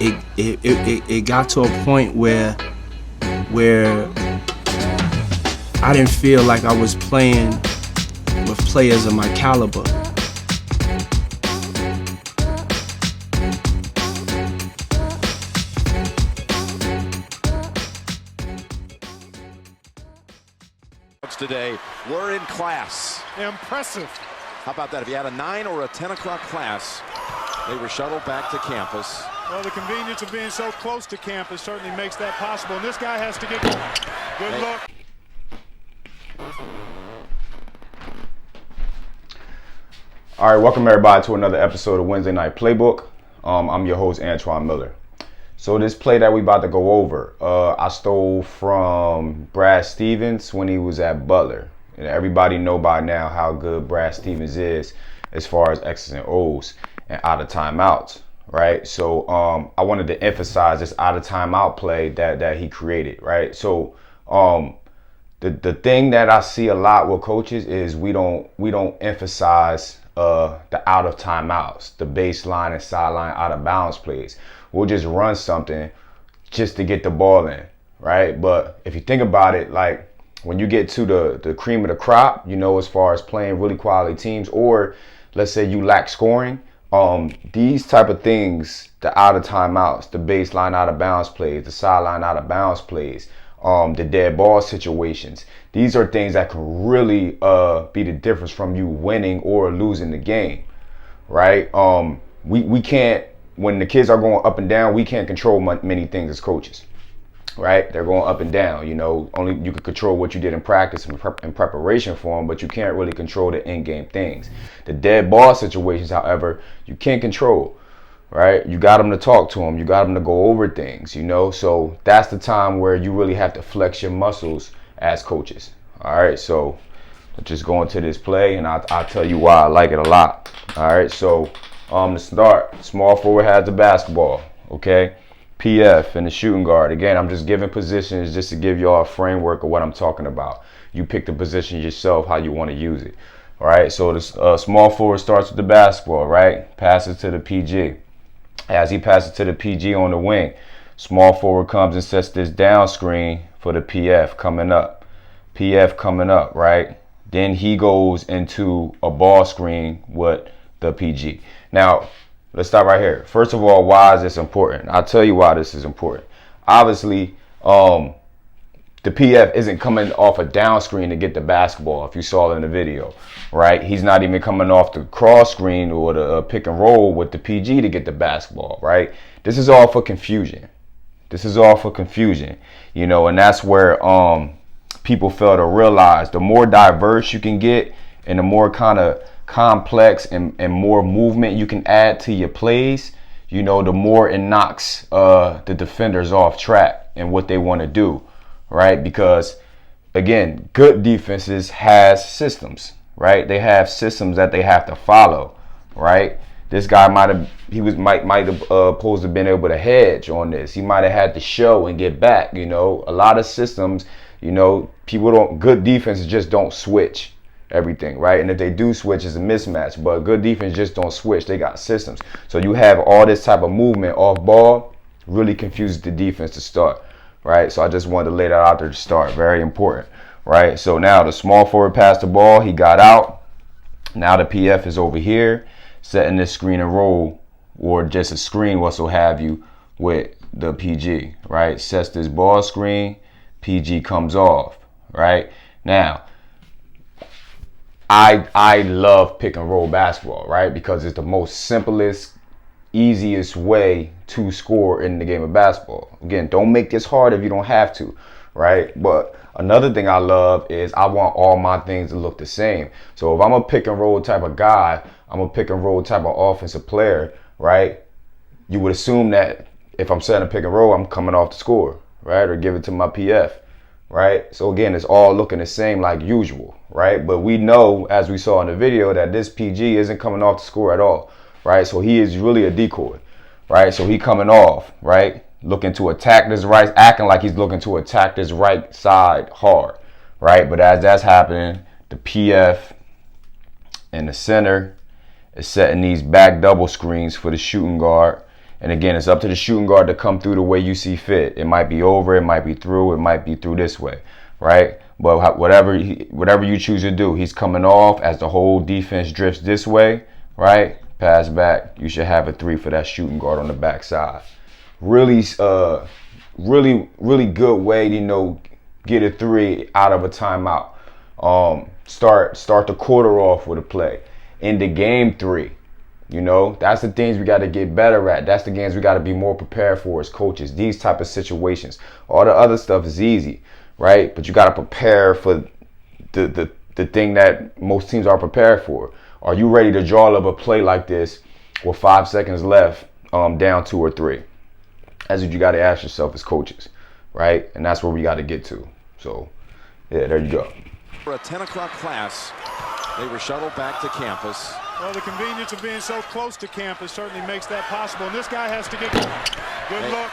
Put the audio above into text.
it got to a point where I didn't feel like I was playing with players of my caliber. Today were in class. Impressive. How about that? If you had a 9 or a 10 o'clock class, they were shuttled back to campus. Well, the convenience of being so close to campus certainly makes that possible. And this guy has to get going. Good luck. All right, welcome everybody to another episode of Wednesday Night Playbook. I'm your host, Antoine Miller. So this play that we about to go over, I stole from Brad Stevens when he was at Butler. And everybody know by now how good Brad Stevens is as far as X's and O's and out of timeouts, right? So I wanted to emphasize this out of timeout play that he created, right? So the thing that I see a lot with coaches is we don't emphasize the out of timeouts, the baseline and sideline out of bounds plays. We'll just run something just to get the ball in, right? But if you think about it, like when you get to the cream of the crop, you know, as far as playing really quality teams, or let's say you lack scoring, these type of things, the out of timeouts, the baseline out of bounds plays, the sideline out of bounds plays, the dead ball situations, these are things that can really be the difference from you winning or losing the game, right? We can't, when the kids are going up and down, we can't control many things as coaches, right? They're going up and down, you know, only you can control what you did in practice and in preparation for them, but you can't really control the in-game things. The dead ball situations, however, you can't control, right? You got them to talk to them. You got them to go over things, you know? So that's the time where you really have to flex your muscles as coaches. All right, so let's just go into this play, and I'll tell you why I like it a lot. All right, so to start, small forward has the basketball, okay? PF and the shooting guard. Again, I'm just giving positions just to give y'all a framework of what I'm talking about. You pick the position yourself, how you want to use it. All right, so the small forward starts with the basketball, right? Passes to the PG. As he passes to the PG on the wing, small forward comes and sets this down screen for the PF coming up. PF coming up, right? Then he goes into a ball screen with the PG. Now, let's stop right here. First of all, why is this important? I'll tell you why this is important. Obviously, the PF isn't coming off a down screen to get the basketball, if you saw it in the video, right? He's not even coming off the cross screen or the pick and roll with the PG to get the basketball, right? This is all for confusion. This is all for confusion, you know, and that's where people fail to realize the more diverse you can get and the more kind of complex and more movement you can add to your plays, you know, the more it knocks the defenders off track and what they want to do, right? Because again, good defenses has systems, right? They have systems that they have to follow, right? This guy might have supposed to been able to hedge on this. He might have had to show and get back, you know. A lot of systems, you know, good defenses just don't switch everything, right? And if they do switch, it's a mismatch, but good defense just don't switch. They got systems. So you have all this type of movement off ball, really confuses the defense to start, right? So I just wanted to lay that out there to start. Very important, right? So now the small forward passed the ball, he got out. Now the PF is over here setting this screen and roll, or just a screen, what so have you, with the PG, right? Sets this ball screen, PG comes off, right? Now, I love pick and roll basketball, right? Because it's the most simplest, easiest way to score in the game of basketball. Again, don't make this hard if you don't have to, right? But another thing I love is I want all my things to look the same. So if I'm a pick and roll type of guy, I'm a pick and roll type of offensive player, right? You would assume that if I'm setting a pick and roll, I'm coming off the score, right? Or give it to my PF. Right? So again, it's all looking the same like usual, right? But we know, as we saw in the video, that this PG isn't coming off the score at all, right? So he is really a decoy, right? So he coming off, right? Looking to attack this right, acting like he's looking to attack this right side hard, right? But as that's happening, the PF in the center is setting these back double screens for the shooting guard. And again, it's up to the shooting guard to come through the way you see fit. It might be over, it might be through this way, right? But whatever you choose to do, he's coming off as the whole defense drifts this way, right? Pass back. You should have a 3 for that shooting guard on the backside. Really good way to, get a 3 out of a timeout. Start the quarter off with a play. End the game 3. That's the things we got to get better at. That's the games we got to be more prepared for as coaches. These type of situations. All the other stuff is easy, right? But you got to prepare for the thing that most teams are prepared for. Are you ready to draw up a play like this with 5 seconds left, down 2 or 3? That's what you got to ask yourself as coaches, right? And that's where we got to get to. So, yeah, there you go. For a 10 o'clock class, they were shuttled back to campus. Well, the convenience of being so close to campus certainly makes that possible. And this guy has to get going. Good luck.